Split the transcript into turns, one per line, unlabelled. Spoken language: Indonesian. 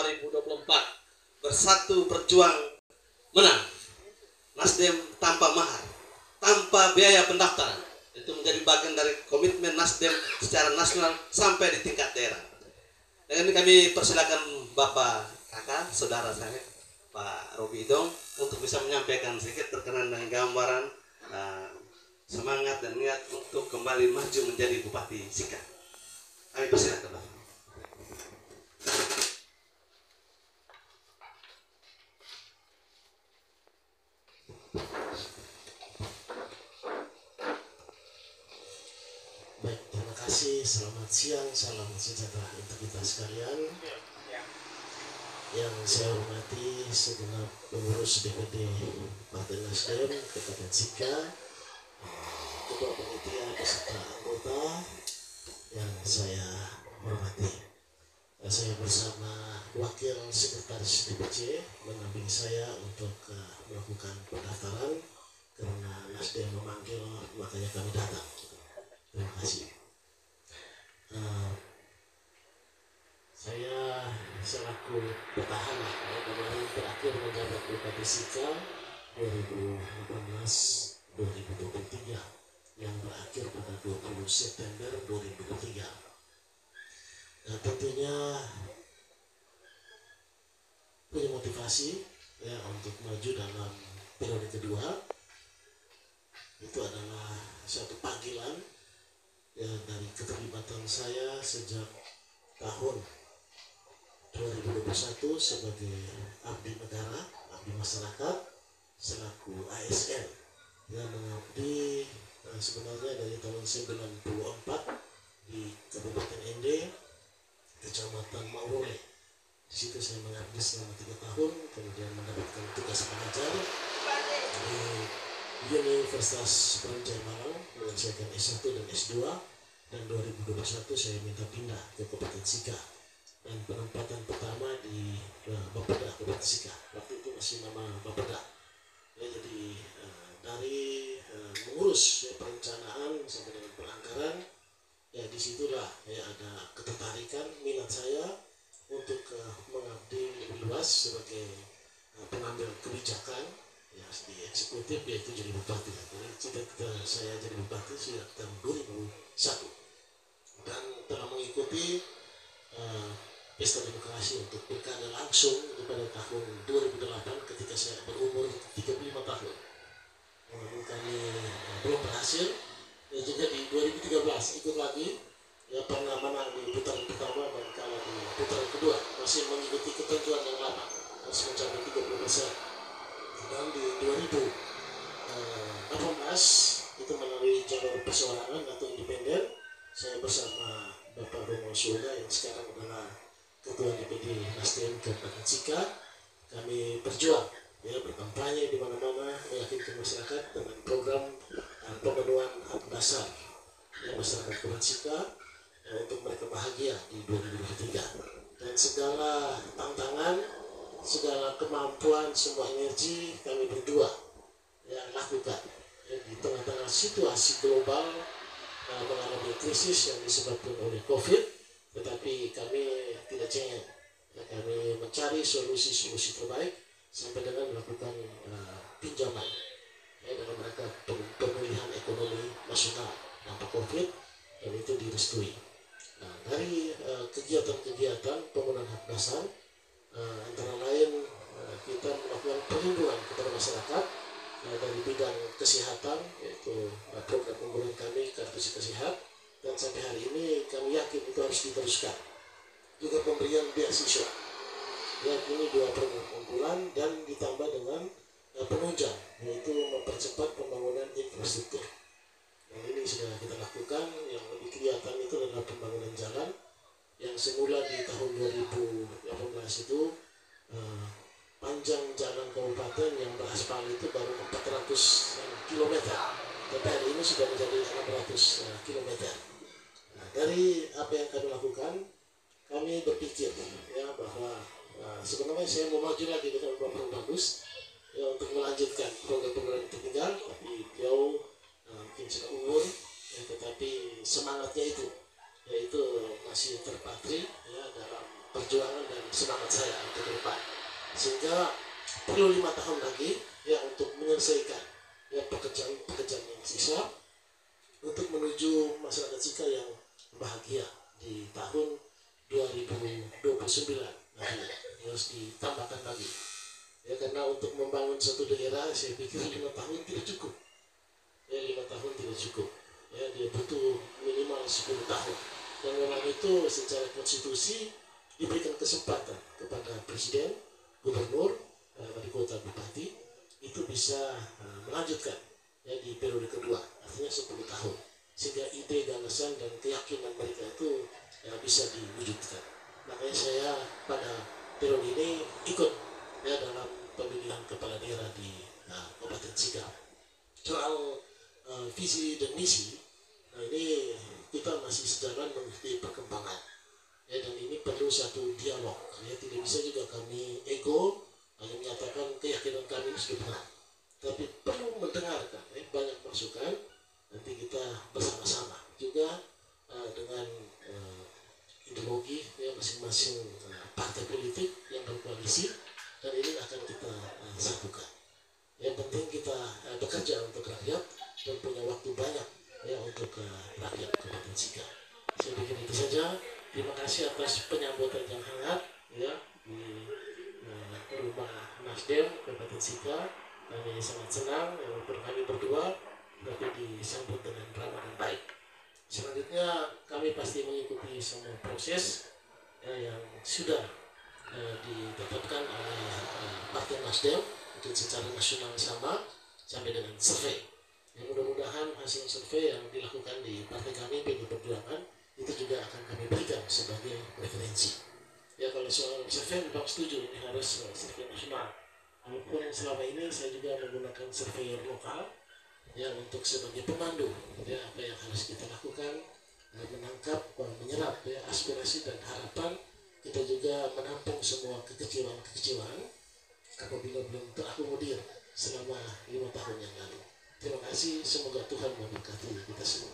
2024 bersatu berjuang menang. Nasdem tanpa mahar, tanpa biaya pendaftaran. Itu menjadi bagian dari komitmen Nasdem secara nasional sampai di tingkat daerah. Dan ini kami persilakan Bapak Kakak, saudara saya, Pak Robi Idong, untuk bisa menyampaikan sedikit berkenan dengan gambaran semangat dan niat untuk kembali maju menjadi Bupati Sika. Kami persilakan Bapak.
Baik, terima kasih. Selamat siang, salam sejahtera untuk kita sekalian. Yang saya hormati segenap pengurus DPD Partai Nasdem Kabupaten Sika, Ketua Panitia beserta anggota yang saya hormati. Saya bersama Wakil Sekretaris DPC mendampingi saya untuk melakukan pendaftaran karena Nasdem memanggil, makanya kami datang. Terima kasih. Saya selaku petahana kemarin terakhir menjabat Bupati Sika 2018-2023 yang berakhir pada 20 September 2023. Nah, tentunya punya motivasi ya untuk maju dalam periode kedua. Itu adalah suatu panggilan ya dari keterlibatan saya sejak tahun 2021 sebagai abdi negara, abdi masyarakat selaku ASN yang mengabdi sebenarnya dari tahun 94 di Kabupaten Ende, Kecamatan Maurole. Di situ saya mengabdi selama 3 tahun, kemudian mendapatkan tugas pengajar di Universitas Brawijaya Malang menyelesaikan S1 dan S2, dan 2021 saya minta pindah ke Kabupaten Sika dan penempatan pertama di Bapeda Kabupaten Sika. Waktu itu masih nama Bapeda ya, jadi dari mengurus ya, perencanaan sampai dengan peranggaran ya, disitulah ya ada ketertarikan minat saya untuk mengabdi lebih luas sebagai pengambil kebijakan ya, di eksekutif, yaitu jadi bupati. Jadi cita-cita saya jadi bupati sejak tahun 2001 dan telah mengikuti pesta demokrasi untuk pilkada langsung itu pada tahun 2008 ketika saya berumur 35 tahun. Lalu kami belum berhasil ya, juga di 2013 ikut lagi ya, pernah menang di putaran pertama dan kalah di putaran kedua, masih mengikuti ketentuan yang lama, masih mencapai 30%. Dan di 2018 itu melalui jalur perseorangan atau independen, saya bersama Bapak Romo Surga yang sekarang adalah Ketua DPD Nasdem Kabupaten Sika, kami berjuang ya, berkampanye di mana-mana meyakinkan masyarakat dengan program pemenuhan hak dasar ya, masyarakat Kabupaten Sika untuk mereka bahagia di 2023. Dan segala tantangan, segala kemampuan, semua energi kami berdua yang lakukan ya, di tengah-tengah situasi global mengalami krisis yang disebabkan oleh COVID, tetapi kami tidak cengeng ya, kami mencari solusi-solusi terbaik sampai dengan melakukan pinjaman ya, dalam rangka pemulihan ekonomi nasional dampak COVID, dan itu direstui. Nah, dari kegiatan-kegiatan pemenuhan hak dasar antara lain kita melakukan perlindungan kepada masyarakat dari bidang kesehatan, yaitu program unggulan kami Kartu Sika Sehat, dan sampai hari ini kami yakin itu harus diteruskan. Juga pemberian beasiswa ya, ini 2 program unggulan dan ditambah dengan penunjang, yaitu mempercepat pembangunan infrastruktur. Dan ini sudah kita lakukan. Yang lebih kelihatan itu adalah pembangunan jalan yang semula di tahun 2018 itu panjang jalan kabupaten yang beraspal itu baru 400 km, tapi hari ini sudah menjadi 600 km. Nah, dari apa yang kami lakukan, kami berpikir ya bahwa sebenarnya saya mau maju lagi dengan program bagus ya, untuk melanjutkan program-program yang tertinggal, tapi beliau mungkin sudah umur ya, tetapi semangatnya itu yaitu masih terpatri ya, dalam perjuangan dan semangat saya untuk ke depan. Sehingga perlu 5 tahun lagi ya untuk menyelesaikan ya pekerjaan yang sisa untuk menuju masyarakat Sika yang bahagia di tahun 2029 nanti harus ditambahkan lagi ya, karena untuk membangun satu daerah saya pikir 5 tahun tidak cukup ya, 5 tahun tidak cukup ya, dia butuh minimal 10 tahun dan memang itu secara konstitusi diberikan kesempatan kepada presiden, gubernur, wali kota, bupati itu bisa melanjutkan ya di periode kedua, artinya 10 tahun, sehingga ide, gagasan dan keyakinan mereka itu ya, bisa diwujudkan. Makanya saya pada periode ini ikut ya dalam pemilihan kepala daerah di Kabupaten Sika. Soal visi dan misi, nah ini kita masih sejalan mengikuti perkembangan ya, dan ini perlu satu dialog ya, tidak bisa juga kami ego hanya menyatakan keyakinan kami sudah benar, tapi perlu mendengarkan ya, banyak masukan, nanti kita bersama-sama juga dengan ideologi ya masing-masing partai politik yang berkoalisi, dan ini akan kita satukan. Yang penting kita bekerja untuk rakyat dan punya waktu banyak ya untuk rakyat Kabupaten Sika. Saya pikir itu saja. Terima kasih atas penyambutan yang hangat ya di rumah Nasdem Kabupaten Sika. Kami sangat senang walaupun kami berdua tapi disambut dengan ramah dan baik. Selanjutnya kami pasti mengikuti semua proses yang sudah ditetapkan oleh Partai Nasdem untuk secara nasional sama sampai dengan survei. Yang mudah-mudahan hasil survei yang dilakukan di partai kami PD Perjuangan itu juga akan kami berikan sebagai referensi. Ya kalau soal survei memang setuju ini harus survei nasional. Walaupun selama ini saya juga menggunakan survei lokal ya untuk sebagai pemandu ya apa yang harus kita lakukan, menangkap, menyerap ya aspirasi dan harapan. Kita juga menampung semua kekecewaan apabila belum terakomodir selama 5 tahun yang lalu. Terima kasih, semoga Tuhan memberkati kita semua.